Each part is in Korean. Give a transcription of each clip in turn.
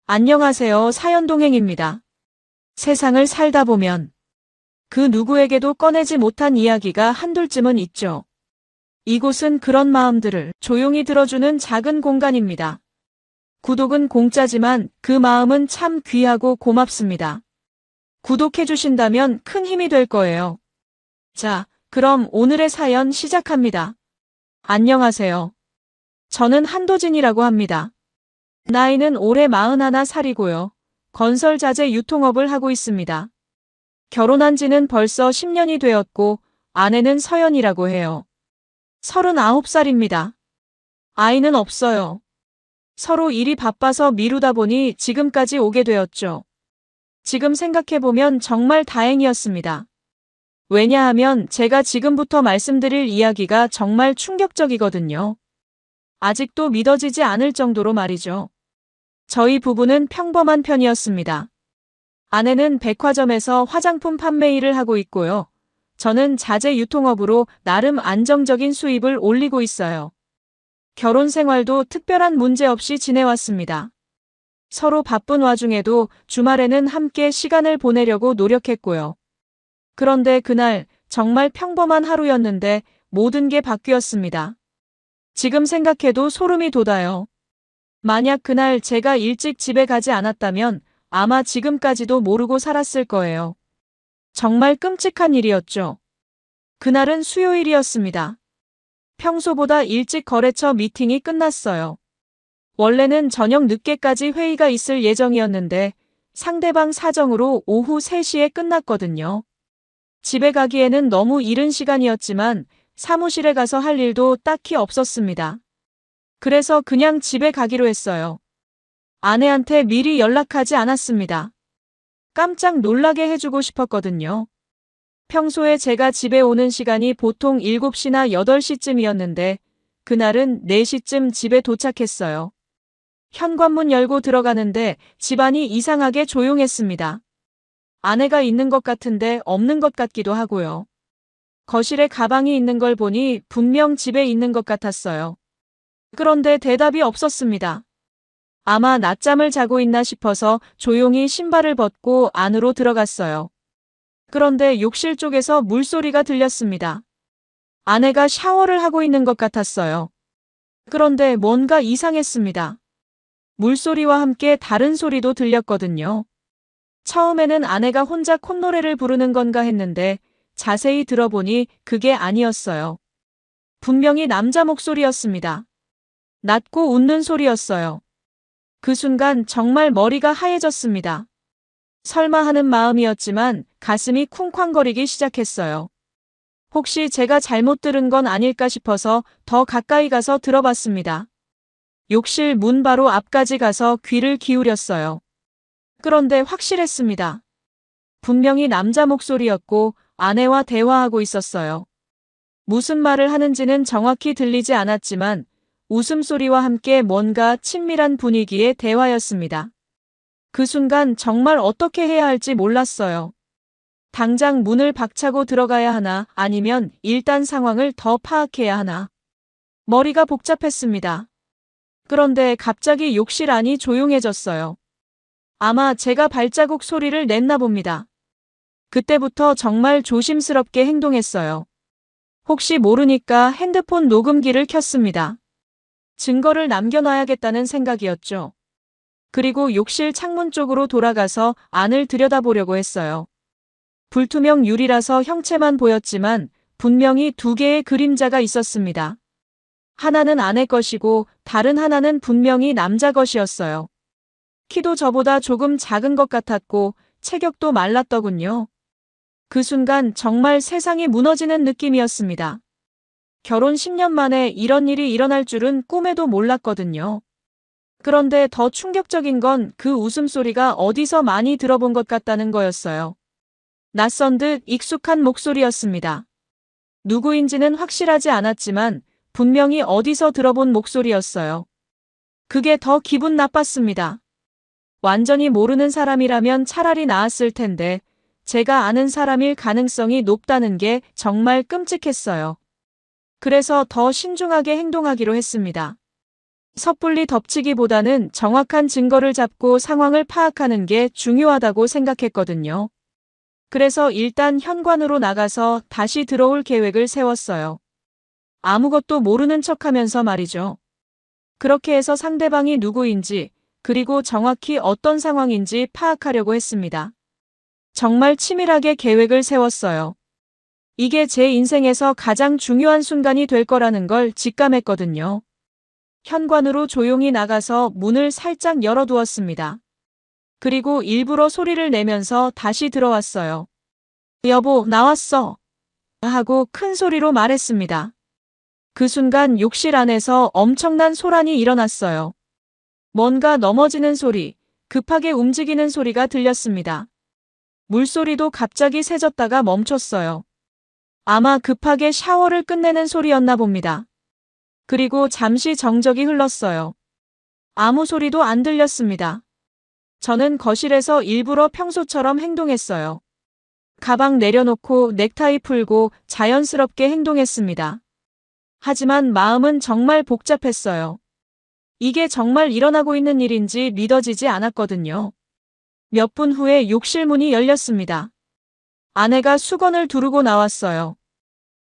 안녕하세요. 사연동행입니다. 세상을 살다 보면 그 누구에게도 꺼내지 못한 이야기가 한둘쯤은 있죠. 이곳은 그런 마음들을 조용히 들어주는 작은 공간입니다. 구독은 공짜지만 그 마음은 참 귀하고 고맙습니다. 구독해주신다면 큰 힘이 될 거예요. 자, 그럼 오늘의 사연 시작합니다. 안녕하세요. 저는 한도진이라고 합니다. 나이는 올해 41살이고요. 건설자재 유통업을 하고 있습니다. 결혼한 지는 벌써 10년이 되었고 아내는 서연이라고 해요. 39살입니다. 아이는 없어요. 서로 일이 바빠서 미루다 보니 지금까지 오게 되었죠. 지금 생각해보면 정말 다행이었습니다. 왜냐하면 제가 지금부터 말씀드릴 이야기가 정말 충격적이거든요. 아직도 믿어지지 않을 정도로 말이죠. 저희 부부는 평범한 편이었습니다. 아내는 백화점에서 화장품 판매 일을 하고 있고요. 저는 자재 유통업으로 나름 안정적인 수입을 올리고 있어요. 결혼 생활도 특별한 문제 없이 지내왔습니다. 서로 바쁜 와중에도 주말에는 함께 시간을 보내려고 노력했고요. 그런데 그날 정말 평범한 하루였는데 모든 게 바뀌었습니다. 지금 생각해도 소름이 돋아요. 만약 그날 제가 일찍 집에 가지 않았다면 아마 지금까지도 모르고 살았을 거예요. 정말 끔찍한 일이었죠. 그날은 수요일이었습니다. 평소보다 일찍 거래처 미팅이 끝났어요. 원래는 저녁 늦게까지 회의가 있을 예정이었는데 상대방 사정으로 오후 3시에 끝났거든요. 집에 가기에는 너무 이른 시간이었지만 사무실에 가서 할 일도 딱히 없었습니다. 그래서 그냥 집에 가기로 했어요. 아내한테 미리 연락하지 않았습니다. 깜짝 놀라게 해주고 싶었거든요. 평소에 제가 집에 오는 시간이 보통 7시나 8시쯤이었는데 그날은 4시쯤 집에 도착했어요. 현관문 열고 들어가는데 집안이 이상하게 조용했습니다. 아내가 있는 것 같은데 없는 것 같기도 하고요. 거실에 가방이 있는 걸 보니 분명 집에 있는 것 같았어요. 그런데 대답이 없었습니다. 아마 낮잠을 자고 있나 싶어서 조용히 신발을 벗고 안으로 들어갔어요. 그런데 욕실 쪽에서 물소리가 들렸습니다. 아내가 샤워를 하고 있는 것 같았어요. 그런데 뭔가 이상했습니다. 물소리와 함께 다른 소리도 들렸거든요. 처음에는 아내가 혼자 콧노래를 부르는 건가 했는데 자세히 들어보니 그게 아니었어요. 분명히 남자 목소리였습니다. 낮고 웃는 소리였어요. 그 순간 정말 머리가 하얘졌습니다. 설마 하는 마음이었지만 가슴이 쿵쾅거리기 시작했어요. 혹시 제가 잘못 들은 건 아닐까 싶어서 더 가까이 가서 들어봤습니다. 욕실 문 바로 앞까지 가서 귀를 기울였어요. 그런데 확실했습니다. 분명히 남자 목소리였고 아내와 대화하고 있었어요. 무슨 말을 하는지는 정확히 들리지 않았지만 웃음소리와 함께 뭔가 친밀한 분위기의 대화였습니다. 그 순간 정말 어떻게 해야 할지 몰랐어요. 당장 문을 박차고 들어가야 하나 아니면 일단 상황을 더 파악해야 하나. 머리가 복잡했습니다. 그런데 갑자기 욕실 안이 조용해졌어요. 아마 제가 발자국 소리를 냈나 봅니다. 그때부터 정말 조심스럽게 행동했어요. 혹시 모르니까 핸드폰 녹음기를 켰습니다. 증거를 남겨놔야겠다는 생각이었죠. 그리고 욕실 창문 쪽으로 돌아가서 안을 들여다보려고 했어요. 불투명 유리라서 형체만 보였지만 분명히 2개의 그림자가 있었습니다. 하나는 아내 것이고 다른 하나는 분명히 남자 것이었어요. 키도 저보다 조금 작은 것 같았고 체격도 말랐더군요. 그 순간 정말 세상이 무너지는 느낌이었습니다. 결혼 10년 만에 이런 일이 일어날 줄은 꿈에도 몰랐거든요. 그런데 더 충격적인 건 그 웃음소리가 어디서 많이 들어본 것 같다는 거였어요. 낯선 듯 익숙한 목소리였습니다. 누구인지는 확실하지 않았지만 분명히 어디서 들어본 목소리였어요. 그게 더 기분 나빴습니다. 완전히 모르는 사람이라면 차라리 나았을 텐데 제가 아는 사람일 가능성이 높다는 게 정말 끔찍했어요. 그래서 더 신중하게 행동하기로 했습니다. 섣불리 덮치기보다는 정확한 증거를 잡고 상황을 파악하는 게 중요하다고 생각했거든요. 그래서 일단 현관으로 나가서 다시 들어올 계획을 세웠어요. 아무것도 모르는 척하면서 말이죠. 그렇게 해서 상대방이 누구인지, 그리고 정확히 어떤 상황인지 파악하려고 했습니다. 정말 치밀하게 계획을 세웠어요. 이게 제 인생에서 가장 중요한 순간이 될 거라는 걸 직감했거든요. 현관으로 조용히 나가서 문을 살짝 열어두었습니다. 그리고 일부러 소리를 내면서 다시 들어왔어요. 여보, 나왔어. 하고 큰 소리로 말했습니다. 그 순간 욕실 안에서 엄청난 소란이 일어났어요. 뭔가 넘어지는 소리, 급하게 움직이는 소리가 들렸습니다. 물소리도 갑자기 새졌다가 멈췄어요. 아마 급하게 샤워를 끝내는 소리였나 봅니다. 그리고 잠시 정적이 흘렀어요. 아무 소리도 안 들렸습니다. 저는 거실에서 일부러 평소처럼 행동했어요. 가방 내려놓고 넥타이 풀고 자연스럽게 행동했습니다. 하지만 마음은 정말 복잡했어요. 이게 정말 일어나고 있는 일인지 믿어지지 않았거든요. 몇 분 후에 욕실 문이 열렸습니다. 아내가 수건을 두르고 나왔어요.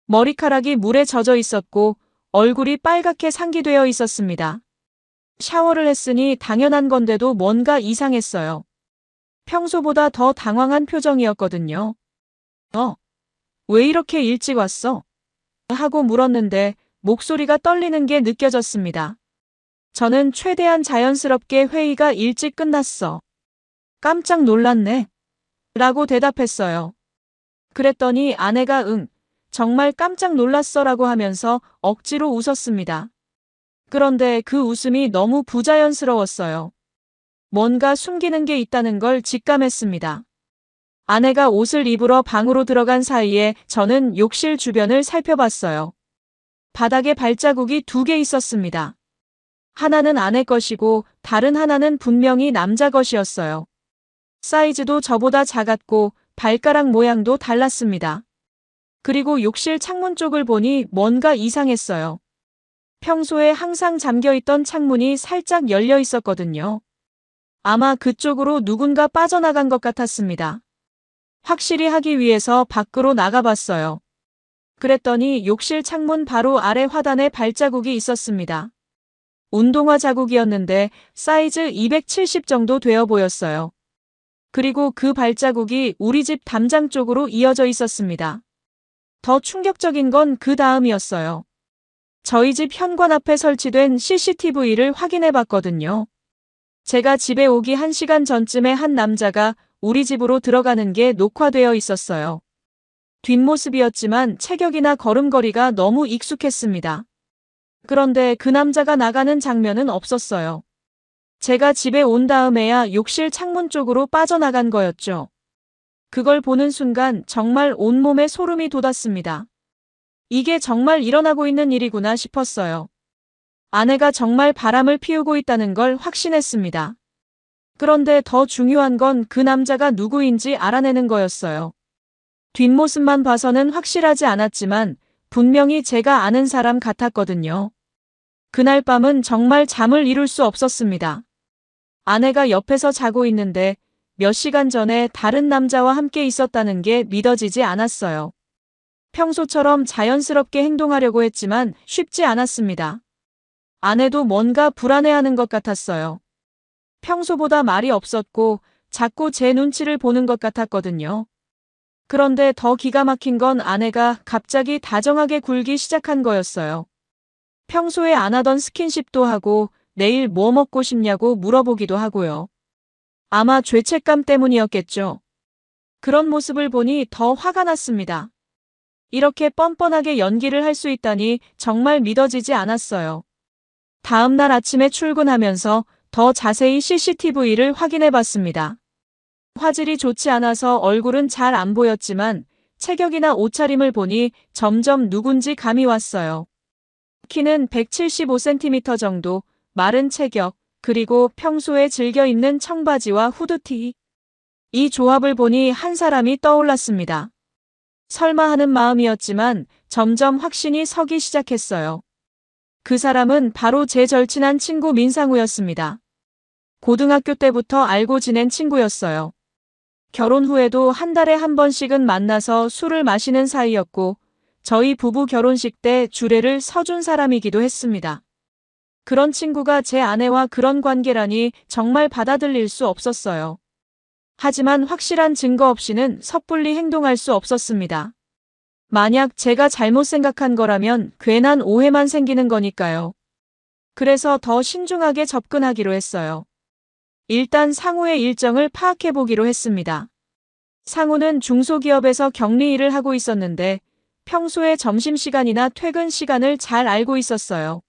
머리카락이 물에 젖어 있었고 얼굴이 빨갛게 상기되어 있었습니다. 샤워를 했으니 당연한 건데도 뭔가 이상했어요. 평소보다 더 당황한 표정이었거든요. 왜 이렇게 일찍 왔어? 하고 물었는데 목소리가 떨리는 게 느껴졌습니다. 저는 최대한 자연스럽게 회의가 일찍 끝났어. 깜짝 놀랐네. 라고 대답했어요. 그랬더니 아내가 정말 깜짝 놀랐어 라고 하면서 억지로 웃었습니다. 그런데 그 웃음이 너무 부자연스러웠어요. 뭔가 숨기는 게 있다는 걸 직감했습니다. 아내가 옷을 입으러 방으로 들어간 사이에 저는 욕실 주변을 살펴봤어요. 바닥에 발자국이 2개 있었습니다. 하나는 아내 것이고 다른 하나는 분명히 남자 것이었어요. 사이즈도 저보다 작았고 발가락 모양도 달랐습니다. 그리고 욕실 창문 쪽을 보니 뭔가 이상했어요. 평소에 항상 잠겨있던 창문이 살짝 열려 있었거든요. 아마 그쪽으로 누군가 빠져나간 것 같았습니다. 확실히 하기 위해서 밖으로 나가봤어요. 그랬더니 욕실 창문 바로 아래 화단에 발자국이 있었습니다. 운동화 자국이었는데 사이즈 270 정도 되어 보였어요. 그리고 그 발자국이 우리 집 담장 쪽으로 이어져 있었습니다. 더 충격적인 건 그 다음이었어요. 저희 집 현관 앞에 설치된 CCTV를 확인해 봤거든요. 제가 집에 오기 1시간 전쯤에 한 남자가 우리 집으로 들어가는 게 녹화되어 있었어요. 뒷모습이었지만 체격이나 걸음걸이가 너무 익숙했습니다. 그런데 그 남자가 나가는 장면은 없었어요. 제가 집에 온 다음에야 욕실 창문 쪽으로 빠져나간 거였죠. 그걸 보는 순간 정말 온몸에 소름이 돋았습니다. 이게 정말 일어나고 있는 일이구나 싶었어요. 아내가 정말 바람을 피우고 있다는 걸 확신했습니다. 그런데 더 중요한 건 그 남자가 누구인지 알아내는 거였어요. 뒷모습만 봐서는 확실하지 않았지만 분명히 제가 아는 사람 같았거든요. 그날 밤은 정말 잠을 이룰 수 없었습니다. 아내가 옆에서 자고 있는데 몇 시간 전에 다른 남자와 함께 있었다는 게 믿어지지 않았어요. 평소처럼 자연스럽게 행동하려고 했지만 쉽지 않았습니다. 아내도 뭔가 불안해하는 것 같았어요. 평소보다 말이 없었고 자꾸 제 눈치를 보는 것 같았거든요. 그런데 더 기가 막힌 건 아내가 갑자기 다정하게 굴기 시작한 거였어요. 평소에 안 하던 스킨십도 하고 내일 뭐 먹고 싶냐고 물어보기도 하고요. 아마 죄책감 때문이었겠죠. 그런 모습을 보니 더 화가 났습니다. 이렇게 뻔뻔하게 연기를 할 수 있다니 정말 믿어지지 않았어요. 다음 날 아침에 출근하면서 더 자세히 CCTV를 확인해 봤습니다. 화질이 좋지 않아서 얼굴은 잘 안 보였지만 체격이나 옷차림을 보니 점점 누군지 감이 왔어요. 키는 175cm 정도, 마른 체격, 그리고 평소에 즐겨 입는 청바지와 후드티. 이 조합을 보니 한 사람이 떠올랐습니다. 설마 하는 마음이었지만 점점 확신이 서기 시작했어요. 그 사람은 바로 제 절친한 친구 민상우였습니다. 고등학교 때부터 알고 지낸 친구였어요. 결혼 후에도 한 달에 한 번씩은 만나서 술을 마시는 사이였고 저희 부부 결혼식 때 주례를 서준 사람이기도 했습니다. 그런 친구가 제 아내와 그런 관계라니 정말 받아들일 수 없었어요. 하지만 확실한 증거 없이는 섣불리 행동할 수 없었습니다. 만약 제가 잘못 생각한 거라면 괜한 오해만 생기는 거니까요. 그래서 더 신중하게 접근하기로 했어요. 일단 상우의 일정을 파악해 보기로 했습니다. 상우는 중소기업에서 격리 일을 하고 있었는데 평소에 점심시간이나 퇴근 시간을 잘 알고 있었어요.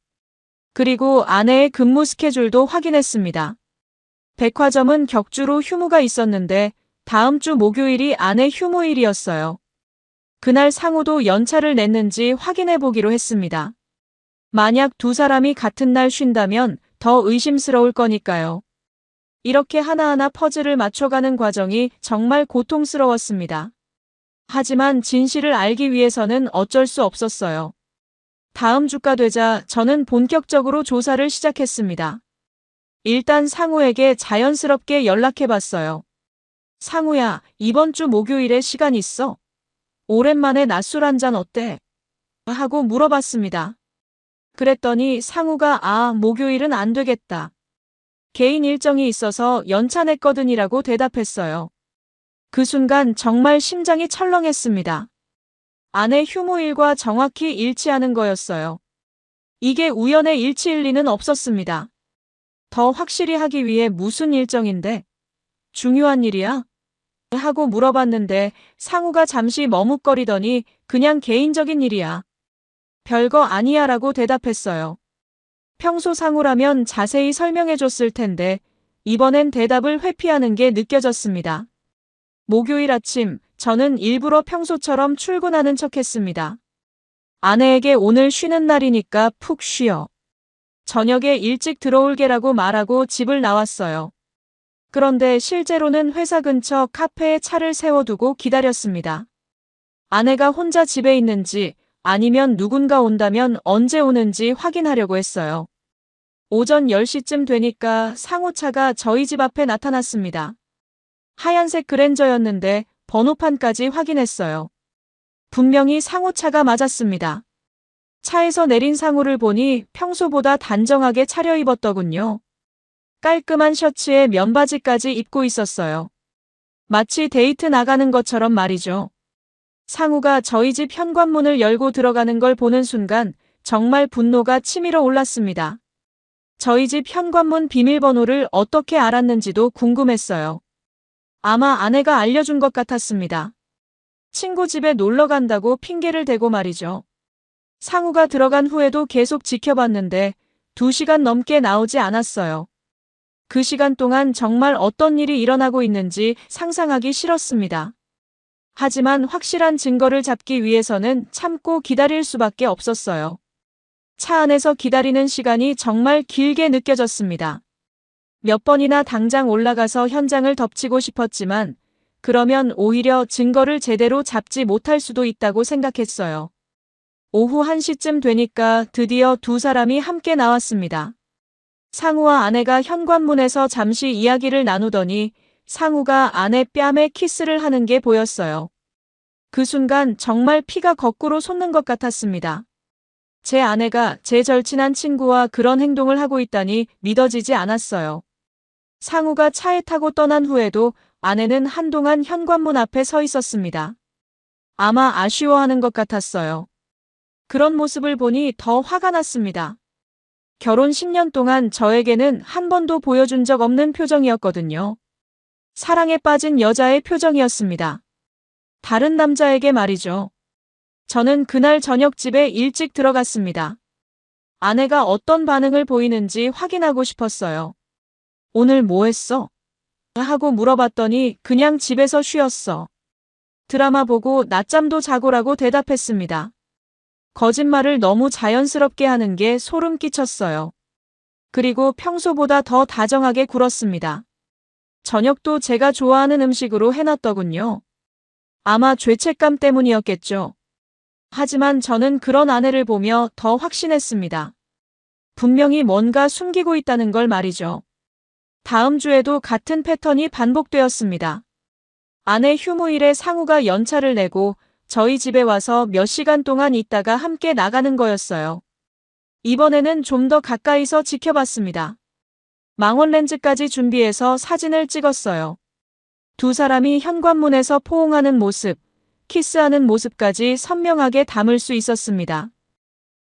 그리고 아내의 근무 스케줄도 확인했습니다. 백화점은 격주로 휴무가 있었는데 다음 주 목요일이 아내 휴무일이었어요. 그날 상우도 연차를 냈는지 확인해 보기로 했습니다. 만약 두 사람이 같은 날 쉰다면 더 의심스러울 거니까요. 이렇게 하나하나 퍼즐을 맞춰가는 과정이 정말 고통스러웠습니다. 하지만 진실을 알기 위해서는 어쩔 수 없었어요. 다음 주가 되자 저는 본격적으로 조사를 시작했습니다. 일단 상우에게 자연스럽게 연락해봤어요. 상우야, 이번 주 목요일에 시간 있어? 오랜만에 낮술 한잔 어때? 하고 물어봤습니다. 그랬더니 상우가 목요일은 안 되겠다. 개인 일정이 있어서 연차 냈거든이라고 대답했어요. 그 순간 정말 심장이 철렁했습니다. 아내 휴무일과 정확히 일치하는 거였어요. 이게 우연의 일치일 리는 없었습니다. 더 확실히 하기 위해 무슨 일정인데? 중요한 일이야? 하고 물어봤는데 상우가 잠시 머뭇거리더니 그냥 개인적인 일이야. 별거 아니야 라고 대답했어요. 평소 상우라면 자세히 설명해 줬을 텐데 이번엔 대답을 회피하는 게 느껴졌습니다. 목요일 아침 저는 일부러 평소처럼 출근하는 척했습니다. 아내에게 오늘 쉬는 날이니까 푹 쉬어. 저녁에 일찍 들어올게라고 말하고 집을 나왔어요. 그런데 실제로는 회사 근처 카페에 차를 세워두고 기다렸습니다. 아내가 혼자 집에 있는지 아니면 누군가 온다면 언제 오는지 확인하려고 했어요. 오전 10시쯤 되니까 상우차가 저희 집 앞에 나타났습니다. 하얀색 그랜저였는데 번호판까지 확인했어요. 분명히 상우차가 맞았습니다. 차에서 내린 상우를 보니 평소보다 단정하게 차려입었더군요. 깔끔한 셔츠에 면바지까지 입고 있었어요. 마치 데이트 나가는 것처럼 말이죠. 상우가 저희 집 현관문을 열고 들어가는 걸 보는 순간 정말 분노가 치밀어 올랐습니다. 저희 집 현관문 비밀번호를 어떻게 알았는지도 궁금했어요. 아마 아내가 알려준 것 같았습니다. 친구 집에 놀러 간다고 핑계를 대고 말이죠. 상우가 들어간 후에도 계속 지켜봤는데 2시간 넘게 나오지 않았어요. 그 시간 동안 정말 어떤 일이 일어나고 있는지 상상하기 싫었습니다. 하지만 확실한 증거를 잡기 위해서는 참고 기다릴 수밖에 없었어요. 차 안에서 기다리는 시간이 정말 길게 느껴졌습니다. 몇 번이나 당장 올라가서 현장을 덮치고 싶었지만 그러면 오히려 증거를 제대로 잡지 못할 수도 있다고 생각했어요. 오후 1시쯤 되니까 드디어 두 사람이 함께 나왔습니다. 상우와 아내가 현관문에서 잠시 이야기를 나누더니 상우가 아내 뺨에 키스를 하는 게 보였어요. 그 순간 정말 피가 거꾸로 솟는 것 같았습니다. 제 아내가 제 절친한 친구와 그런 행동을 하고 있다니 믿어지지 않았어요. 상우가 차에 타고 떠난 후에도 아내는 한동안 현관문 앞에 서 있었습니다. 아마 아쉬워하는 것 같았어요. 그런 모습을 보니 더 화가 났습니다. 결혼 10년 동안 저에게는 한 번도 보여준 적 없는 표정이었거든요. 사랑에 빠진 여자의 표정이었습니다. 다른 남자에게 말이죠. 저는 그날 저녁 집에 일찍 들어갔습니다. 아내가 어떤 반응을 보이는지 확인하고 싶었어요. 오늘 뭐 했어? 하고 물어봤더니 그냥 집에서 쉬었어. 드라마 보고 낮잠도 자고라고 대답했습니다. 거짓말을 너무 자연스럽게 하는 게 소름 끼쳤어요. 그리고 평소보다 더 다정하게 굴었습니다. 저녁도 제가 좋아하는 음식으로 해놨더군요. 아마 죄책감 때문이었겠죠. 하지만 저는 그런 아내를 보며 더 확신했습니다. 분명히 뭔가 숨기고 있다는 걸 말이죠. 다음 주에도 같은 패턴이 반복되었습니다. 아내 휴무일에 상우가 연차를 내고 저희 집에 와서 몇 시간 동안 있다가 함께 나가는 거였어요. 이번에는 좀 더 가까이서 지켜봤습니다. 망원렌즈까지 준비해서 사진을 찍었어요. 두 사람이 현관문에서 포옹하는 모습, 키스하는 모습까지 선명하게 담을 수 있었습니다.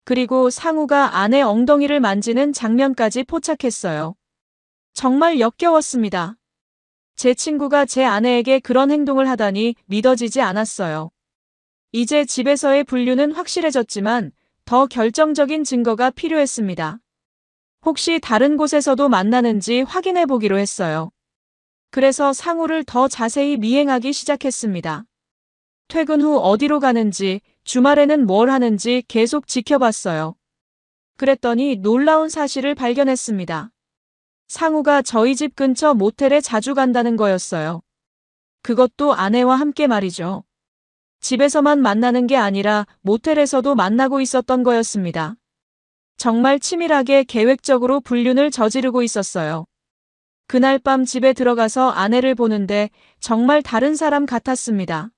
그리고 상우가 아내 엉덩이를 만지는 장면까지 포착했어요. 정말 역겨웠습니다. 제 친구가 제 아내에게 그런 행동을 하다니 믿어지지 않았어요. 이제 집에서의 분류는 확실해졌지만 더 결정적인 증거가 필요했습니다. 혹시 다른 곳에서도 만나는지 확인해 보기로 했어요. 그래서 상우를 더 자세히 미행하기 시작했습니다. 퇴근 후 어디로 가는지, 주말에는 뭘 하는지 계속 지켜봤어요. 그랬더니 놀라운 사실을 발견했습니다. 상우가 저희 집 근처 모텔에 자주 간다는 거였어요. 그것도 아내와 함께 말이죠. 집에서만 만나는 게 아니라 모텔에서도 만나고 있었던 거였습니다. 정말 치밀하게 계획적으로 불륜을 저지르고 있었어요. 그날 밤 집에 들어가서 아내를 보는데 정말 다른 사람 같았습니다.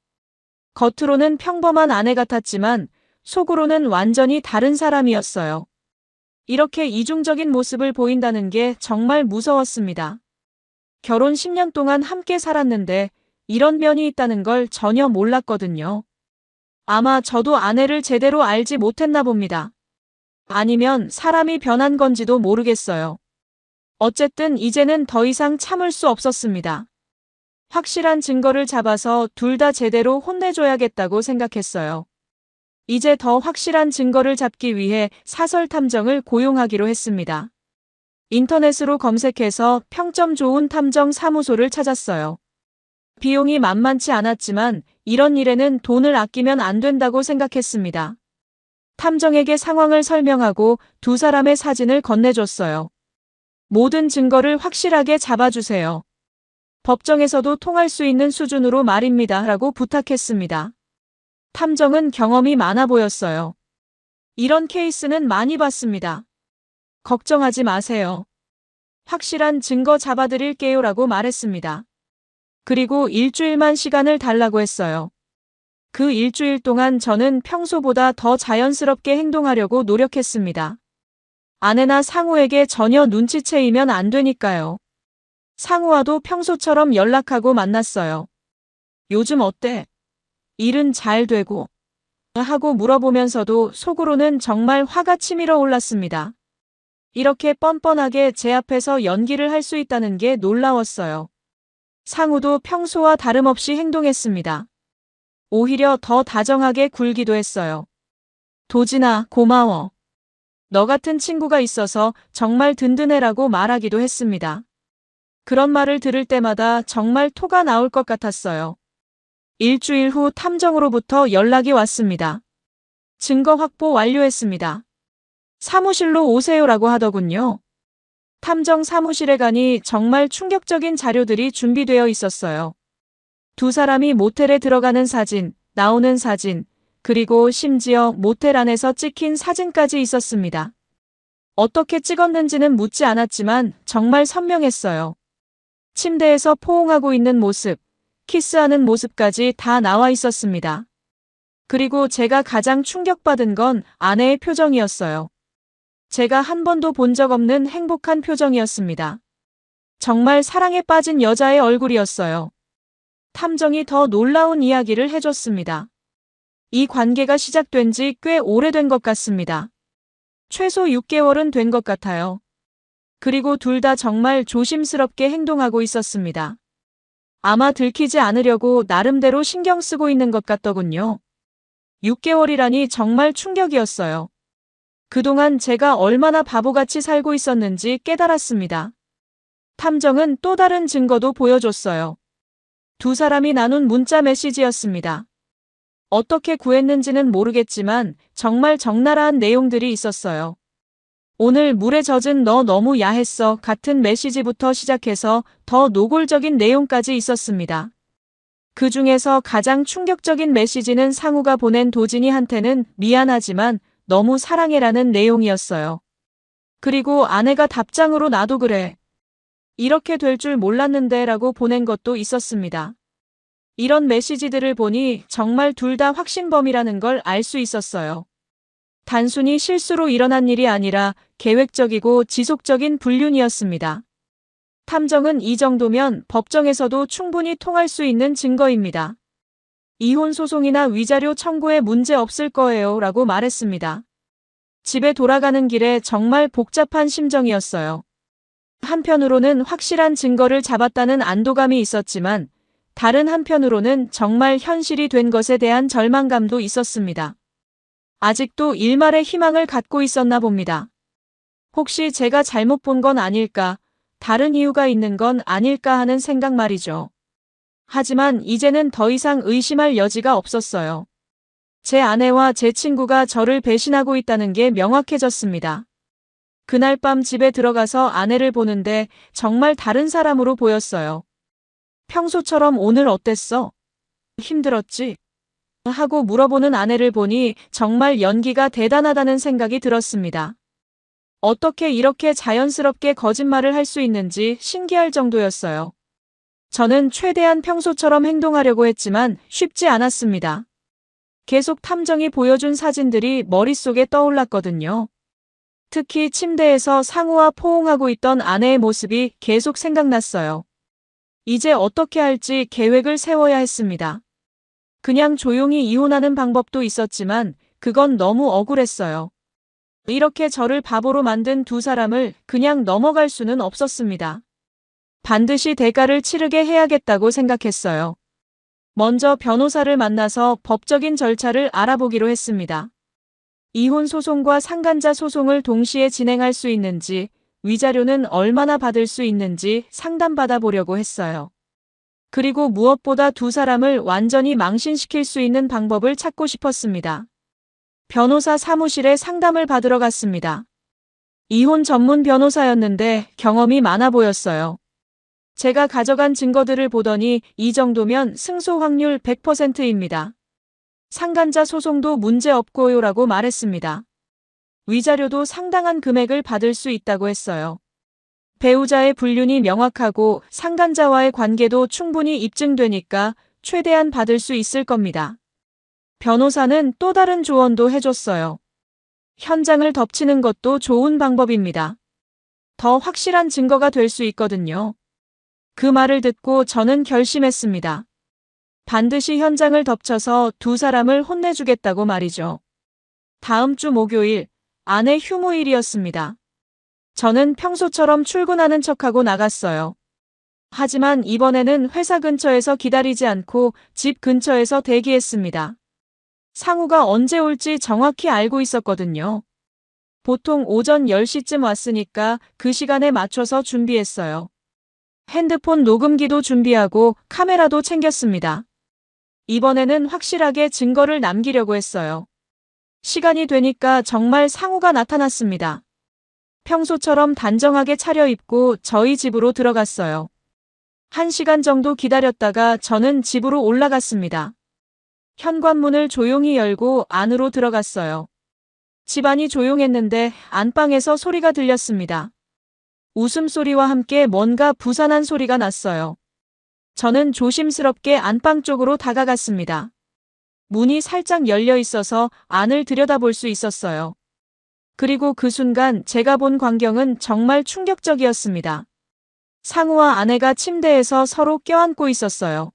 겉으로는 평범한 아내 같았지만 속으로는 완전히 다른 사람이었어요. 이렇게 이중적인 모습을 보인다는 게 정말 무서웠습니다. 결혼 10년 동안 함께 살았는데 이런 면이 있다는 걸 전혀 몰랐거든요. 아마 저도 아내를 제대로 알지 못했나 봅니다. 아니면 사람이 변한 건지도 모르겠어요. 어쨌든 이제는 더 이상 참을 수 없었습니다. 확실한 증거를 잡아서 둘 다 제대로 혼내줘야겠다고 생각했어요. 이제 더 확실한 증거를 잡기 위해 사설 탐정을 고용하기로 했습니다. 인터넷으로 검색해서 평점 좋은 탐정 사무소를 찾았어요. 비용이 만만치 않았지만 이런 일에는 돈을 아끼면 안 된다고 생각했습니다. 탐정에게 상황을 설명하고 두 사람의 사진을 건네줬어요. 모든 증거를 확실하게 잡아주세요. 법정에서도 통할 수 있는 수준으로 말입니다. 라고 부탁했습니다. 탐정은 경험이 많아 보였어요. 이런 케이스는 많이 봤습니다. 걱정하지 마세요. 확실한 증거 잡아드릴게요. 라고 말했습니다. 그리고 일주일만 시간을 달라고 했어요. 그 일주일 동안 저는 평소보다 더 자연스럽게 행동하려고 노력했습니다. 아내나 상우에게 전혀 눈치채이면 안 되니까요. 상우와도 평소처럼 연락하고 만났어요. 요즘 어때? 일은 잘 되고? 하고 물어보면서도 속으로는 정말 화가 치밀어 올랐습니다. 이렇게 뻔뻔하게 제 앞에서 연기를 할 수 있다는 게 놀라웠어요. 상우도 평소와 다름없이 행동했습니다. 오히려 더 다정하게 굴기도 했어요. 도진아, 고마워. 너 같은 친구가 있어서 정말 든든해라고 말하기도 했습니다. 그런 말을 들을 때마다 정말 토가 나올 것 같았어요. 일주일 후 탐정으로부터 연락이 왔습니다. 증거 확보 완료했습니다. 사무실로 오세요라고 하더군요. 탐정 사무실에 가니 정말 충격적인 자료들이 준비되어 있었어요. 두 사람이 모텔에 들어가는 사진, 나오는 사진, 그리고 심지어 모텔 안에서 찍힌 사진까지 있었습니다. 어떻게 찍었는지는 묻지 않았지만 정말 선명했어요. 침대에서 포옹하고 있는 모습, 키스하는 모습까지 다 나와 있었습니다. 그리고 제가 가장 충격받은 건 아내의 표정이었어요. 제가 한 번도 본 적 없는 행복한 표정이었습니다. 정말 사랑에 빠진 여자의 얼굴이었어요. 탐정이 더 놀라운 이야기를 해줬습니다. 이 관계가 시작된 지 꽤 오래된 것 같습니다. 최소 6개월은 된 것 같아요. 그리고 둘 다 정말 조심스럽게 행동하고 있었습니다. 아마 들키지 않으려고 나름대로 신경 쓰고 있는 것 같더군요. 6개월이라니 정말 충격이었어요. 그동안 제가 얼마나 바보같이 살고 있었는지 깨달았습니다. 탐정은 또 다른 증거도 보여줬어요. 두 사람이 나눈 문자 메시지였습니다. 어떻게 구했는지는 모르겠지만 정말 적나라한 내용들이 있었어요. 오늘 물에 젖은 너 너무 야했어 같은 메시지부터 시작해서 더 노골적인 내용까지 있었습니다. 그 중에서 가장 충격적인 메시지는 상우가 보낸 도진이한테는 미안하지만 너무 사랑해라는 내용이었어요. 그리고 아내가 답장으로 나도 그래. 이렇게 될 줄 몰랐는데 라고 보낸 것도 있었습니다. 이런 메시지들을 보니 정말 둘 다 확신범이라는 걸 알 수 있었어요. 단순히 실수로 일어난 일이 아니라 계획적이고 지속적인 불륜이었습니다. 탐정은 이 정도면 법정에서도 충분히 통할 수 있는 증거입니다. 이혼 소송이나 위자료 청구에 문제 없을 거예요 라고 말했습니다. 집에 돌아가는 길에 정말 복잡한 심정이었어요. 한편으로는 확실한 증거를 잡았다는 안도감이 있었지만 다른 한편으로는 정말 현실이 된 것에 대한 절망감도 있었습니다. 아직도 일말의 희망을 갖고 있었나 봅니다. 혹시 제가 잘못 본 건 아닐까, 다른 이유가 있는 건 아닐까 하는 생각 말이죠. 하지만 이제는 더 이상 의심할 여지가 없었어요. 제 아내와 제 친구가 저를 배신하고 있다는 게 명확해졌습니다. 그날 밤 집에 들어가서 아내를 보는데 정말 다른 사람으로 보였어요. 평소처럼 오늘 어땠어? 힘들었지? 하고 물어보는 아내를 보니 정말 연기가 대단하다는 생각이 들었습니다. 어떻게 이렇게 자연스럽게 거짓말을 할 수 있는지 신기할 정도였어요. 저는 최대한 평소처럼 행동하려고 했지만 쉽지 않았습니다. 계속 탐정이 보여준 사진들이 머릿속에 떠올랐거든요. 특히 침대에서 상우와 포옹하고 있던 아내의 모습이 계속 생각났어요. 이제 어떻게 할지 계획을 세워야 했습니다. 그냥 조용히 이혼하는 방법도 있었지만 그건 너무 억울했어요. 이렇게 저를 바보로 만든 두 사람을 그냥 넘어갈 수는 없었습니다. 반드시 대가를 치르게 해야겠다고 생각했어요. 먼저 변호사를 만나서 법적인 절차를 알아보기로 했습니다. 이혼 소송과 상간자 소송을 동시에 진행할 수 있는지, 위자료는 얼마나 받을 수 있는지 상담받아 보려고 했어요. 그리고 무엇보다 두 사람을 완전히 망신시킬 수 있는 방법을 찾고 싶었습니다. 변호사 사무실에 상담을 받으러 갔습니다. 이혼 전문 변호사였는데 경험이 많아 보였어요. 제가 가져간 증거들을 보더니 이 정도면 승소 확률 100%입니다. 상간자 소송도 문제 없고요라고 말했습니다. 위자료도 상당한 금액을 받을 수 있다고 했어요. 배우자의 불륜이 명확하고 상간자와의 관계도 충분히 입증되니까 최대한 받을 수 있을 겁니다. 변호사는 또 다른 조언도 해줬어요. 현장을 덮치는 것도 좋은 방법입니다. 더 확실한 증거가 될 수 있거든요. 그 말을 듣고 저는 결심했습니다. 반드시 현장을 덮쳐서 두 사람을 혼내주겠다고 말이죠. 다음 주 목요일, 아내 휴무일이었습니다. 저는 평소처럼 출근하는 척하고 나갔어요. 하지만 이번에는 회사 근처에서 기다리지 않고 집 근처에서 대기했습니다. 상우가 언제 올지 정확히 알고 있었거든요. 보통 오전 10시쯤 왔으니까 그 시간에 맞춰서 준비했어요. 핸드폰 녹음기도 준비하고 카메라도 챙겼습니다. 이번에는 확실하게 증거를 남기려고 했어요. 시간이 되니까 정말 상우가 나타났습니다. 평소처럼 단정하게 차려입고 저희 집으로 들어갔어요. 1시간 정도 기다렸다가 저는 집으로 올라갔습니다. 현관문을 조용히 열고 안으로 들어갔어요. 집안이 조용했는데 안방에서 소리가 들렸습니다. 웃음소리와 함께 뭔가 부산한 소리가 났어요. 저는 조심스럽게 안방 쪽으로 다가갔습니다. 문이 살짝 열려 있어서 안을 들여다볼 수 있었어요. 그리고 그 순간 제가 본 광경은 정말 충격적이었습니다. 상우와 아내가 침대에서 서로 껴안고 있었어요.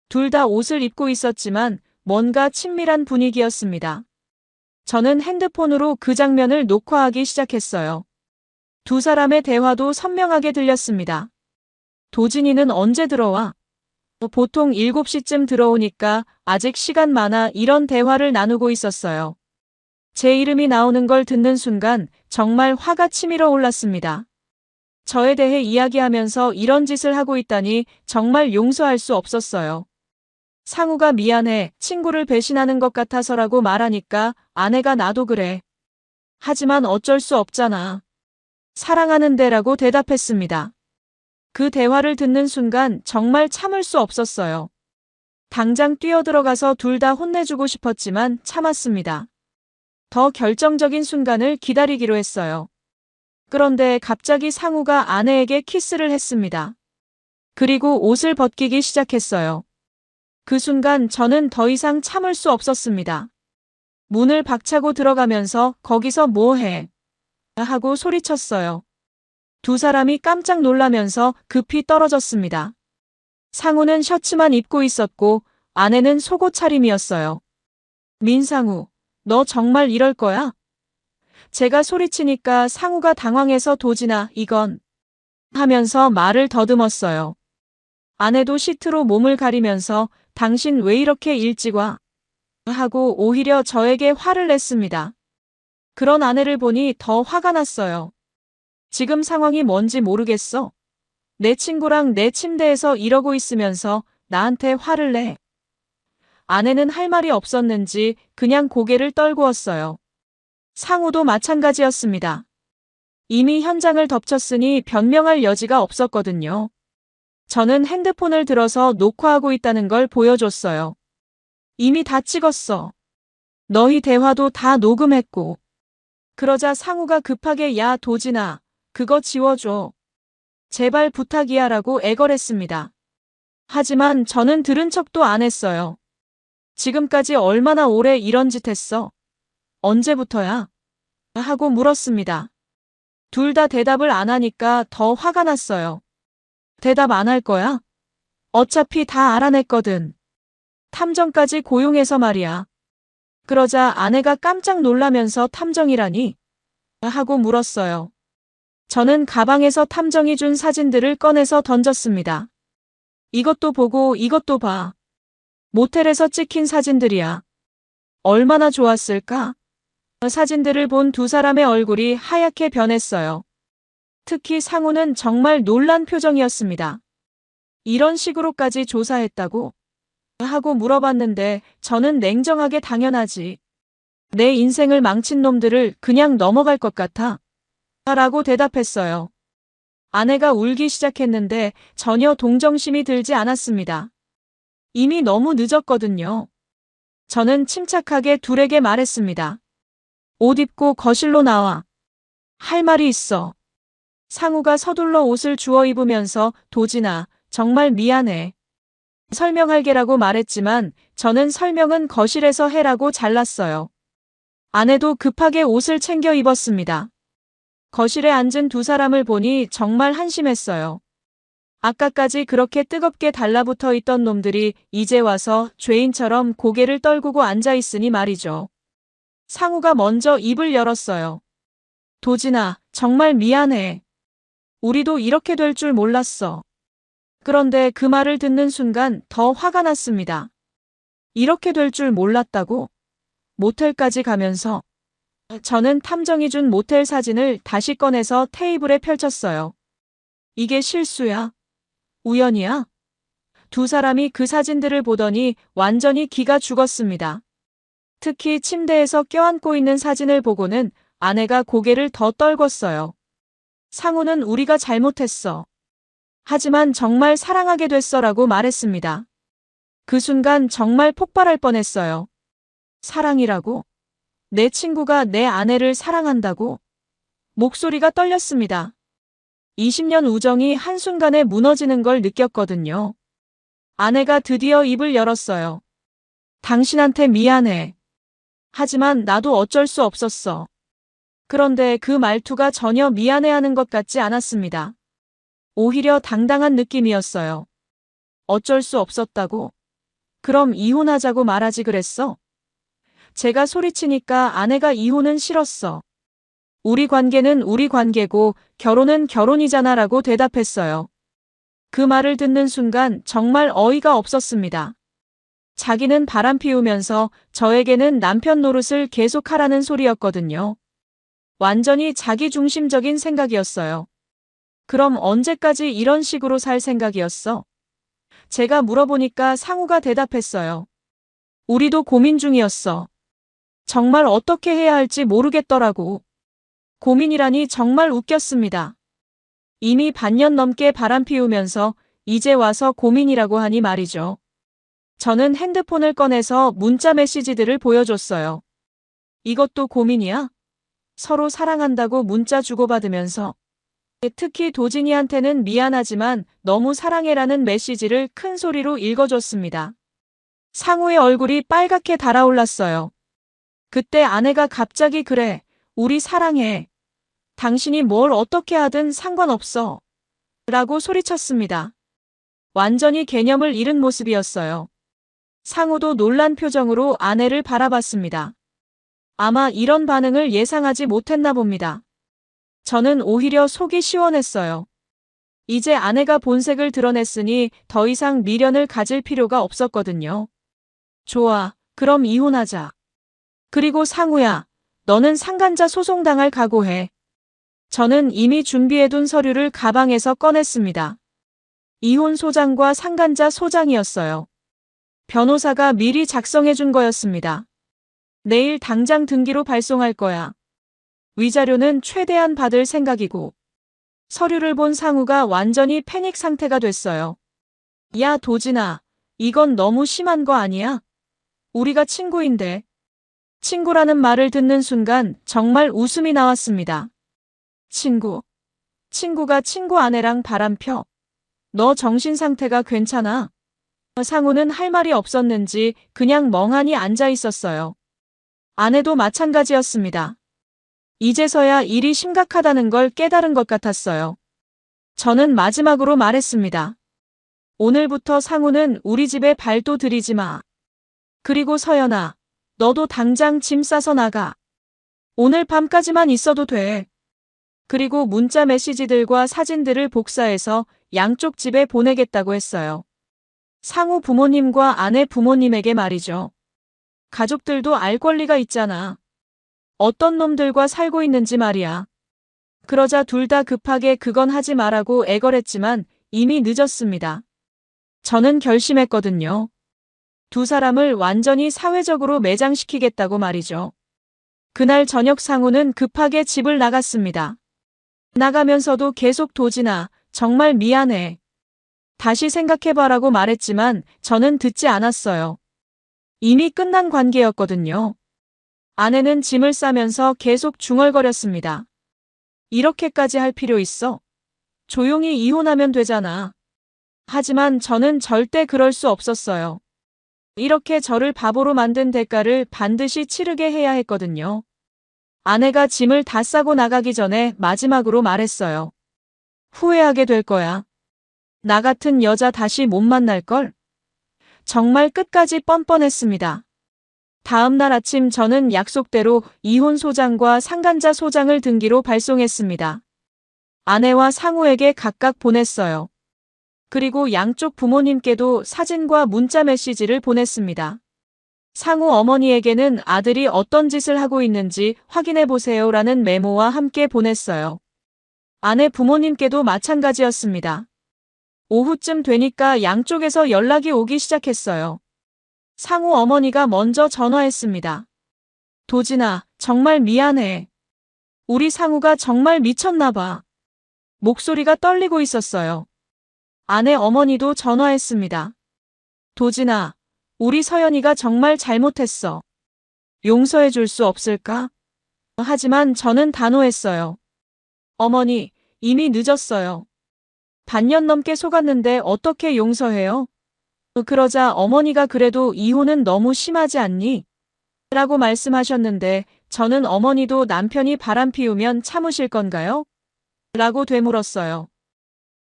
둘 다 옷을 입고 있었지만 뭔가 친밀한 분위기였습니다. 저는 핸드폰으로 그 장면을 녹화하기 시작했어요. 두 사람의 대화도 선명하게 들렸습니다. 도진이는 언제 들어와? 보통 7시쯤 들어오니까 아직 시간 많아 이런 대화를 나누고 있었어요. 제 이름이 나오는 걸 듣는 순간 정말 화가 치밀어 올랐습니다. 저에 대해 이야기하면서 이런 짓을 하고 있다니 정말 용서할 수 없었어요. 상우가 미안해, 친구를 배신하는 것 같아서라고 말하니까 아내가 나도 그래. 하지만 어쩔 수 없잖아. 사랑하는데라고 대답했습니다. 그 대화를 듣는 순간 정말 참을 수 없었어요. 당장 뛰어들어가서 둘 다 혼내주고 싶었지만 참았습니다. 더 결정적인 순간을 기다리기로 했어요. 그런데 갑자기 상우가 아내에게 키스를 했습니다. 그리고 옷을 벗기기 시작했어요. 그 순간 저는 더 이상 참을 수 없었습니다. 문을 박차고 들어가면서 거기서 뭐 해? 하고 소리쳤어요. 두 사람이 깜짝 놀라면서 급히 떨어졌습니다. 상우는 셔츠만 입고 있었고 아내는 속옷 차림이었어요. 민상우, 너 정말 이럴 거야? 제가 소리치니까 상우가 당황해서 도진아, 이건 하면서 말을 더듬었어요. 아내도 시트로 몸을 가리면서 당신 왜 이렇게 일찍 와? 하고 오히려 저에게 화를 냈습니다. 그런 아내를 보니 더 화가 났어요. 지금 상황이 뭔지 모르겠어. 내 친구랑 내 침대에서 이러고 있으면서 나한테 화를 내. 아내는 할 말이 없었는지 그냥 고개를 떨구었어요. 상우도 마찬가지였습니다. 이미 현장을 덮쳤으니 변명할 여지가 없었거든요. 저는 핸드폰을 들어서 녹화하고 있다는 걸 보여줬어요. 이미 다 찍었어. 너희 대화도 다 녹음했고. 그러자 상우가 급하게 야 도진아, 그거 지워줘. 제발 부탁이야 라고 애걸했습니다. 하지만 저는 들은 척도 안 했어요. 지금까지 얼마나 오래 이런 짓 했어? 언제부터야? 하고 물었습니다. 둘 다 대답을 안 하니까 더 화가 났어요. 대답 안 할 거야? 어차피 다 알아냈거든. 탐정까지 고용해서 말이야. 그러자 아내가 깜짝 놀라면서 탐정이라니? 하고 물었어요. 저는 가방에서 탐정이 준 사진들을 꺼내서 던졌습니다. 이것도 보고 이것도 봐. 모텔에서 찍힌 사진들이야. 얼마나 좋았을까? 사진들을 본 두 사람의 얼굴이 하얗게 변했어요. 특히 상우는 정말 놀란 표정이었습니다. 이런 식으로까지 조사했다고? 하고 물어봤는데 저는 냉정하게 당연하지. 내 인생을 망친 놈들을 그냥 넘어갈 것 같아. 라고 대답했어요. 아내가 울기 시작했는데 전혀 동정심이 들지 않았습니다. 이미 너무 늦었거든요. 저는 침착하게 둘에게 말했습니다. 옷 입고 거실로 나와. 할 말이 있어. 상우가 서둘러 옷을 주워 입으면서 도진아, 정말 미안해. 설명할게라고 말했지만 저는 설명은 거실에서 해라고 잘랐어요. 아내도 급하게 옷을 챙겨 입었습니다. 거실에 앉은 두 사람을 보니 정말 한심했어요. 아까까지 그렇게 뜨겁게 달라붙어 있던 놈들이 이제 와서 죄인처럼 고개를 떨구고 앉아 있으니 말이죠. 상우가 먼저 입을 열었어요. 도진아, 정말 미안해. 우리도 이렇게 될 줄 몰랐어. 그런데 그 말을 듣는 순간 더 화가 났습니다. 이렇게 될 줄 몰랐다고? 모텔까지 가면서 저는 탐정이 준 모텔 사진을 다시 꺼내서 테이블에 펼쳤어요. 이게 실수야? 우연이야? 두 사람이 그 사진들을 보더니 완전히 기가 죽었습니다. 특히 침대에서 껴안고 있는 사진을 보고는 아내가 고개를 더 떨궜어요. 상우는 우리가 잘못했어. 하지만 정말 사랑하게 됐어라고 말했습니다. 그 순간 정말 폭발할 뻔했어요. 사랑이라고? 내 친구가 내 아내를 사랑한다고? 목소리가 떨렸습니다. 20년 우정이 한순간에 무너지는 걸 느꼈거든요. 아내가 드디어 입을 열었어요. 당신한테 미안해. 하지만 나도 어쩔 수 없었어. 그런데 그 말투가 전혀 미안해하는 것 같지 않았습니다. 오히려 당당한 느낌이었어요. 어쩔 수 없었다고? 그럼 이혼하자고 말하지 그랬어? 제가 소리치니까 아내가 이혼은 싫었어. 우리 관계는 우리 관계고 결혼은 결혼이잖아 라고 대답했어요. 그 말을 듣는 순간 정말 어이가 없었습니다. 자기는 바람 피우면서 저에게는 남편 노릇을 계속하라는 소리였거든요. 완전히 자기중심적인 생각이었어요. 그럼 언제까지 이런 식으로 살 생각이었어? 제가 물어보니까 상우가 대답했어요. 우리도 고민 중이었어. 정말 어떻게 해야 할지 모르겠더라고. 고민이라니 정말 웃겼습니다. 이미 반년 넘게 바람 피우면서 이제 와서 고민이라고 하니 말이죠. 저는 핸드폰을 꺼내서 문자 메시지들을 보여줬어요. 이것도 고민이야? 서로 사랑한다고 문자 주고받으면서 특히 도진이한테는 미안하지만 너무 사랑해라는 메시지를 큰 소리로 읽어줬습니다. 상우의 얼굴이 빨갛게 달아올랐어요. 그때 아내가 갑자기 그래, 우리 사랑해. 당신이 뭘 어떻게 하든 상관없어. 라고 소리쳤습니다. 완전히 개념을 잃은 모습이었어요. 상우도 놀란 표정으로 아내를 바라봤습니다. 아마 이런 반응을 예상하지 못했나 봅니다. 저는 오히려 속이 시원했어요. 이제 아내가 본색을 드러냈으니 더 이상 미련을 가질 필요가 없었거든요. 좋아, 그럼 이혼하자. 그리고 상우야, 너는 상간자 소송당할 각오해. 저는 이미 준비해둔 서류를 가방에서 꺼냈습니다. 이혼 소장과 상간자 소장이었어요. 변호사가 미리 작성해준 거였습니다. 내일 당장 등기로 발송할 거야. 위자료는 최대한 받을 생각이고. 서류를 본 상우가 완전히 패닉 상태가 됐어요. 야, 도진아, 이건 너무 심한 거 아니야? 우리가 친구인데. 친구라는 말을 듣는 순간 정말 웃음이 나왔습니다. 친구. 친구가 친구 아내랑 바람 펴. 너 정신 상태가 괜찮아? 상우는 할 말이 없었는지 그냥 멍하니 앉아 있었어요. 아내도 마찬가지였습니다. 이제서야 일이 심각하다는 걸 깨달은 것 같았어요. 저는 마지막으로 말했습니다. 오늘부터 상우는 우리 집에 발도 들이지 마. 그리고 서연아, 너도 당장 짐 싸서 나가. 오늘 밤까지만 있어도 돼. 그리고 문자 메시지들과 사진들을 복사해서 양쪽 집에 보내겠다고 했어요. 상우 부모님과 아내 부모님에게 말이죠. 가족들도 알 권리가 있잖아. 어떤 놈들과 살고 있는지 말이야. 그러자 둘 다 급하게 그건 하지 말라고 애걸했지만 이미 늦었습니다. 저는 결심했거든요. 두 사람을 완전히 사회적으로 매장시키겠다고 말이죠. 그날 저녁 상우는 급하게 집을 나갔습니다. 나가면서도 계속 도진아, 정말 미안해. 다시 생각해봐라고 말했지만 저는 듣지 않았어요. 이미 끝난 관계였거든요. 아내는 짐을 싸면서 계속 중얼거렸습니다. 이렇게까지 할 필요 있어? 조용히 이혼하면 되잖아. 하지만 저는 절대 그럴 수 없었어요. 이렇게 저를 바보로 만든 대가를 반드시 치르게 해야 했거든요. 아내가 짐을 다 싸고 나가기 전에 마지막으로 말했어요. 후회하게 될 거야. 나 같은 여자 다시 못 만날걸? 정말 끝까지 뻔뻔했습니다. 다음 날 아침 저는 약속대로 이혼 소장과 상간자 소장을 등기로 발송했습니다. 아내와 상우에게 각각 보냈어요. 그리고 양쪽 부모님께도 사진과 문자 메시지를 보냈습니다. 상우 어머니에게는 아들이 어떤 짓을 하고 있는지 확인해 보세요라는 메모와 함께 보냈어요. 아내 부모님께도 마찬가지였습니다. 오후쯤 되니까 양쪽에서 연락이 오기 시작했어요. 상우 어머니가 먼저 전화했습니다. 도진아, 정말 미안해. 우리 상우가 정말 미쳤나 봐. 목소리가 떨리고 있었어요. 아내 어머니도 전화했습니다. 도진아, 우리 서연이가 정말 잘못했어. 용서해 줄 수 없을까? 하지만 저는 단호했어요. 어머니, 이미 늦었어요. 반년 넘게 속았는데 어떻게 용서해요? 그러자 어머니가 그래도 이혼은 너무 심하지 않니? 라고 말씀하셨는데 저는 어머니도 남편이 바람 피우면 참으실 건가요? 라고 되물었어요.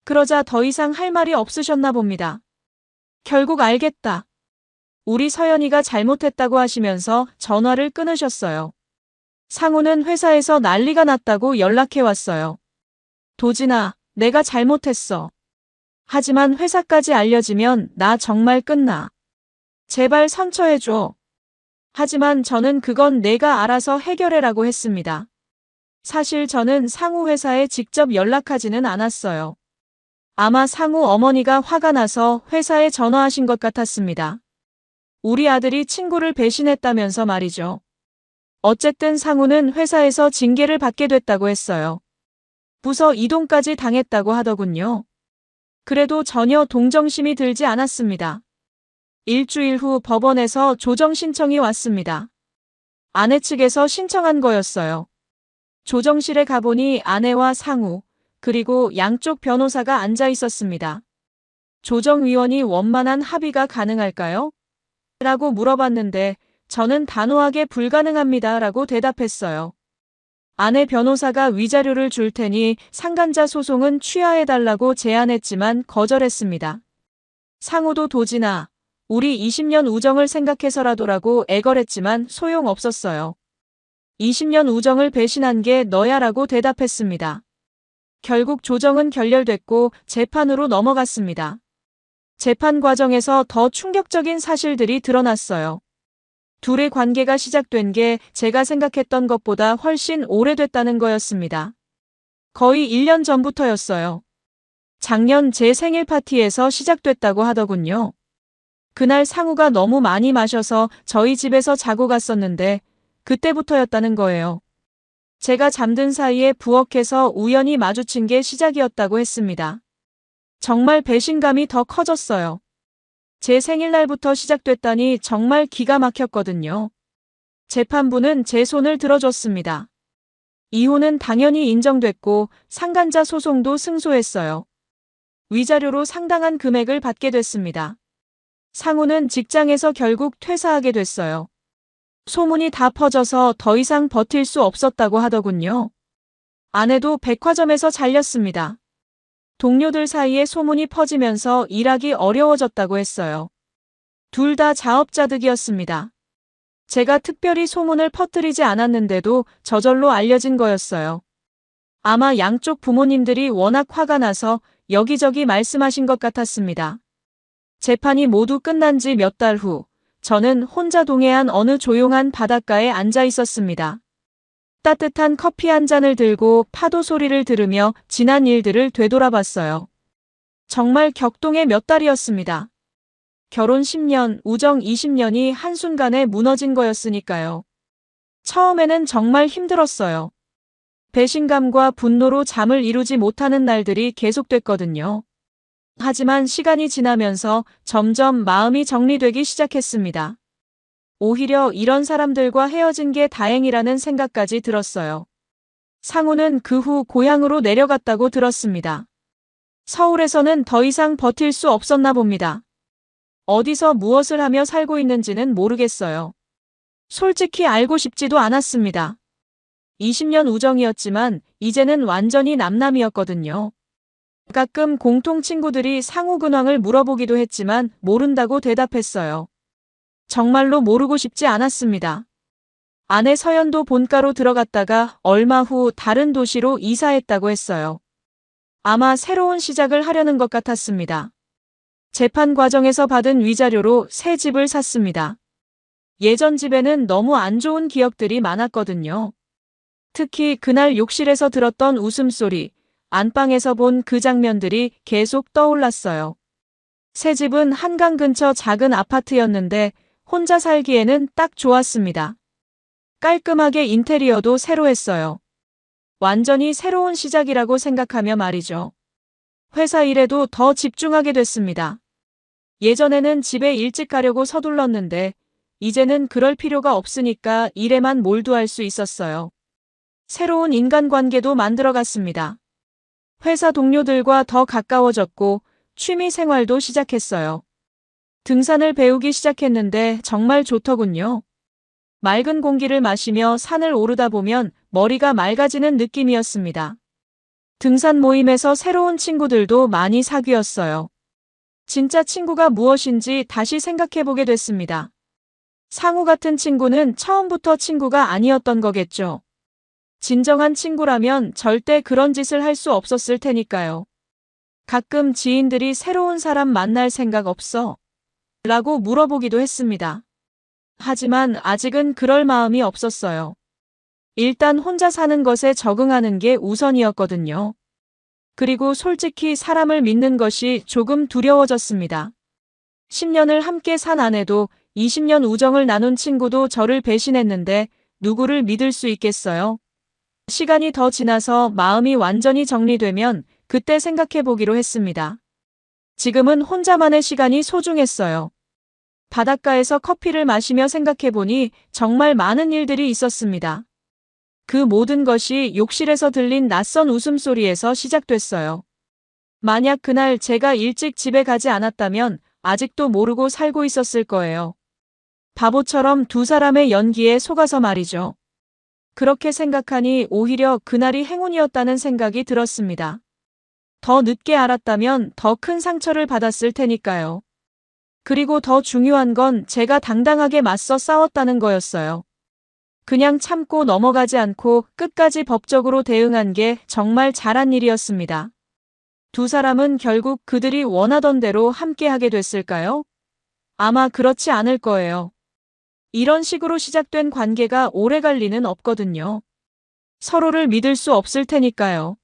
그러자 더 이상 할 말이 없으셨나 봅니다. 결국 알겠다. 우리 서연이가 잘못했다고 하시면서 전화를 끊으셨어요. 상우는 회사에서 난리가 났다고 연락해 왔어요. 도진아, 내가 잘못했어. 하지만 회사까지 알려지면 나 정말 끝나. 제발 선처해줘. 하지만 저는 그건 내가 알아서 해결해라고 했습니다. 사실 저는 상우 회사에 직접 연락하지는 않았어요. 아마 상우 어머니가 화가 나서 회사에 전화하신 것 같았습니다. 우리 아들이 친구를 배신했다면서 말이죠. 어쨌든 상우는 회사에서 징계를 받게 됐다고 했어요. 부서 이동까지 당했다고 하더군요. 그래도 전혀 동정심이 들지 않았습니다. 일주일 후 법원에서 조정 신청이 왔습니다. 아내 측에서 신청한 거였어요. 조정실에 가보니 아내와 상우, 그리고 양쪽 변호사가 앉아 있었습니다. 조정위원이 원만한 합의가 가능할까요? 라고 물어봤는데 저는 단호하게 불가능합니다. 라고 대답했어요. 아내 변호사가 위자료를 줄 테니 상간자 소송은 취하해달라고 제안했지만 거절했습니다. 상우도 도진아, 우리 20년 우정을 생각해서라도라고 애걸했지만 소용없었어요. 20년 우정을 배신한 게 너야라고 대답했습니다. 결국 조정은 결렬됐고 재판으로 넘어갔습니다. 재판 과정에서 더 충격적인 사실들이 드러났어요. 둘의 관계가 시작된 게 제가 생각했던 것보다 훨씬 오래됐다는 거였습니다. 거의 1년 전부터였어요. 작년 제 생일 파티에서 시작됐다고 하더군요. 그날 상우가 너무 많이 마셔서 저희 집에서 자고 갔었는데 그때부터였다는 거예요. 제가 잠든 사이에 부엌에서 우연히 마주친 게 시작이었다고 했습니다. 정말 배신감이 더 커졌어요. 제 생일날부터 시작됐다니 정말 기가 막혔거든요. 재판부는 제 손을 들어줬습니다. 이혼은 당연히 인정됐고 상간자 소송도 승소했어요. 위자료로 상당한 금액을 받게 됐습니다. 상우는 직장에서 결국 퇴사하게 됐어요. 소문이 다 퍼져서 더 이상 버틸 수 없었다고 하더군요. 아내도 백화점에서 잘렸습니다. 동료들 사이에 소문이 퍼지면서 일하기 어려워졌다고 했어요. 둘 다 자업자득이었습니다. 제가 특별히 소문을 퍼뜨리지 않았는데도 저절로 알려진 거였어요. 아마 양쪽 부모님들이 워낙 화가 나서 여기저기 말씀하신 것 같았습니다. 재판이 모두 끝난 지 몇 달 후, 저는 혼자 동해안 어느 조용한 바닷가에 앉아 있었습니다. 따뜻한 커피 한 잔을 들고 파도 소리를 들으며 지난 일들을 되돌아봤어요. 정말 격동의 몇 달이었습니다. 결혼 10년, 우정 20년이 한순간에 무너진 거였으니까요. 처음에는 정말 힘들었어요. 배신감과 분노로 잠을 이루지 못하는 날들이 계속됐거든요. 하지만 시간이 지나면서 점점 마음이 정리되기 시작했습니다. 오히려 이런 사람들과 헤어진 게 다행이라는 생각까지 들었어요. 상우는 그 후 고향으로 내려갔다고 들었습니다. 서울에서는 더 이상 버틸 수 없었나 봅니다. 어디서 무엇을 하며 살고 있는지는 모르겠어요. 솔직히 알고 싶지도 않았습니다. 20년 우정이었지만 이제는 완전히 남남이었거든요. 가끔 공통 친구들이 상호 근황을 물어보기도 했지만 모른다고 대답했어요. 정말로 모르고 싶지 않았습니다. 아내 서연도 본가로 들어갔다가 얼마 후 다른 도시로 이사했다고 했어요. 아마 새로운 시작을 하려는 것 같았습니다. 재판 과정에서 받은 위자료로 새 집을 샀습니다. 예전 집에는 너무 안 좋은 기억들이 많았거든요. 특히 그날 욕실에서 들었던 웃음소리, 안방에서 본 그 장면들이 계속 떠올랐어요. 새 집은 한강 근처 작은 아파트였는데 혼자 살기에는 딱 좋았습니다. 깔끔하게 인테리어도 새로 했어요. 완전히 새로운 시작이라고 생각하며 말이죠. 회사 일에도 더 집중하게 됐습니다. 예전에는 집에 일찍 가려고 서둘렀는데 이제는 그럴 필요가 없으니까 일에만 몰두할 수 있었어요. 새로운 인간관계도 만들어갔습니다. 회사 동료들과 더 가까워졌고 취미 생활도 시작했어요. 등산을 배우기 시작했는데 정말 좋더군요. 맑은 공기를 마시며 산을 오르다 보면 머리가 맑아지는 느낌이었습니다. 등산 모임에서 새로운 친구들도 많이 사귀었어요. 진짜 친구가 무엇인지 다시 생각해보게 됐습니다. 상우 같은 친구는 처음부터 친구가 아니었던 거겠죠. 진정한 친구라면 절대 그런 짓을 할 수 없었을 테니까요. 가끔 지인들이 새로운 사람 만날 생각 없어? 라고 물어보기도 했습니다. 하지만 아직은 그럴 마음이 없었어요. 일단 혼자 사는 것에 적응하는 게 우선이었거든요. 그리고 솔직히 사람을 믿는 것이 조금 두려워졌습니다. 10년을 함께 산 아내도 20년 우정을 나눈 친구도 저를 배신했는데 누구를 믿을 수 있겠어요? 시간이 더 지나서 마음이 완전히 정리되면 그때 생각해보기로 했습니다. 지금은 혼자만의 시간이 소중했어요. 바닷가에서 커피를 마시며 생각해보니 정말 많은 일들이 있었습니다. 그 모든 것이 욕실에서 들린 낯선 웃음소리에서 시작됐어요. 만약 그날 제가 일찍 집에 가지 않았다면 아직도 모르고 살고 있었을 거예요. 바보처럼 두 사람의 연기에 속아서 말이죠. 그렇게 생각하니 오히려 그날이 행운이었다는 생각이 들었습니다. 더 늦게 알았다면 더 큰 상처를 받았을 테니까요. 그리고 더 중요한 건 제가 당당하게 맞서 싸웠다는 거였어요. 그냥 참고 넘어가지 않고 끝까지 법적으로 대응한 게 정말 잘한 일이었습니다. 두 사람은 결국 그들이 원하던 대로 함께하게 됐을까요? 아마 그렇지 않을 거예요. 이런 식으로 시작된 관계가 오래갈 리는 없거든요. 서로를 믿을 수 없을 테니까요.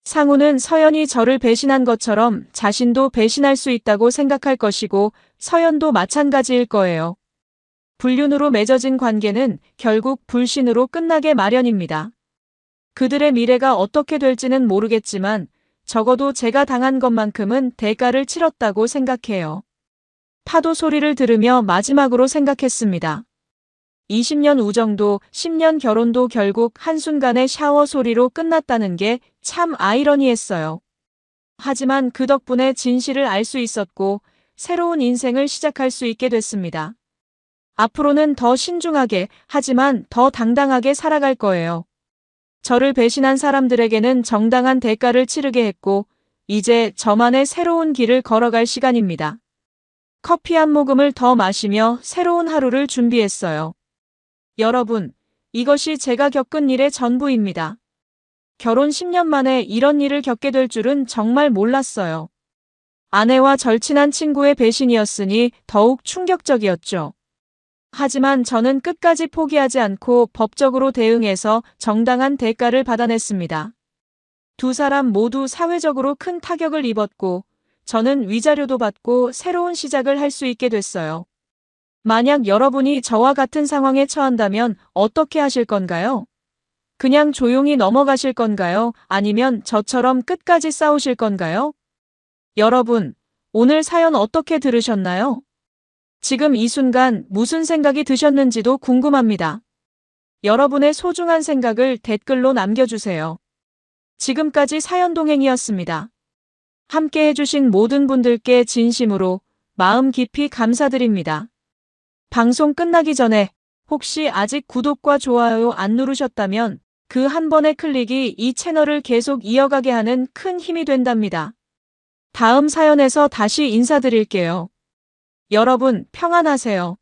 상우는 서연이 저를 배신한 것처럼 자신도 배신할 수 있다고 생각할 것이고 서연도 마찬가지일 거예요. 불륜으로 맺어진 관계는 결국 불신으로 끝나게 마련입니다. 그들의 미래가 어떻게 될지는 모르겠지만 적어도 제가 당한 것만큼은 대가를 치렀다고 생각해요. 파도 소리를 들으며 마지막으로 생각했습니다. 20년 우정도 10년 결혼도 결국 한순간의 샤워 소리로 끝났다는 게 참 아이러니했어요. 하지만 그 덕분에 진실을 알 수 있었고 새로운 인생을 시작할 수 있게 됐습니다. 앞으로는 더 신중하게 하지만 더 당당하게 살아갈 거예요. 저를 배신한 사람들에게는 정당한 대가를 치르게 했고 이제 저만의 새로운 길을 걸어갈 시간입니다. 커피 한 모금을 더 마시며 새로운 하루를 준비했어요. 여러분, 이것이 제가 겪은 일의 전부입니다. 결혼 10년 만에 이런 일을 겪게 될 줄은 정말 몰랐어요. 아내와 절친한 친구의 배신이었으니 더욱 충격적이었죠. 하지만 저는 끝까지 포기하지 않고 법적으로 대응해서 정당한 대가를 받아냈습니다. 두 사람 모두 사회적으로 큰 타격을 입었고 저는 위자료도 받고 새로운 시작을 할 수 있게 됐어요. 만약 여러분이 저와 같은 상황에 처한다면 어떻게 하실 건가요? 그냥 조용히 넘어가실 건가요? 아니면 저처럼 끝까지 싸우실 건가요? 여러분, 오늘 사연 어떻게 들으셨나요? 지금 이 순간 무슨 생각이 드셨는지도 궁금합니다. 여러분의 소중한 생각을 댓글로 남겨주세요. 지금까지 사연동행이었습니다. 함께 해주신 모든 분들께 진심으로 마음 깊이 감사드립니다. 방송 끝나기 전에 혹시 아직 구독과 좋아요 안 누르셨다면 그 한 번의 클릭이 이 채널을 계속 이어가게 하는 큰 힘이 된답니다. 다음 사연에서 다시 인사드릴게요. 여러분 평안하세요.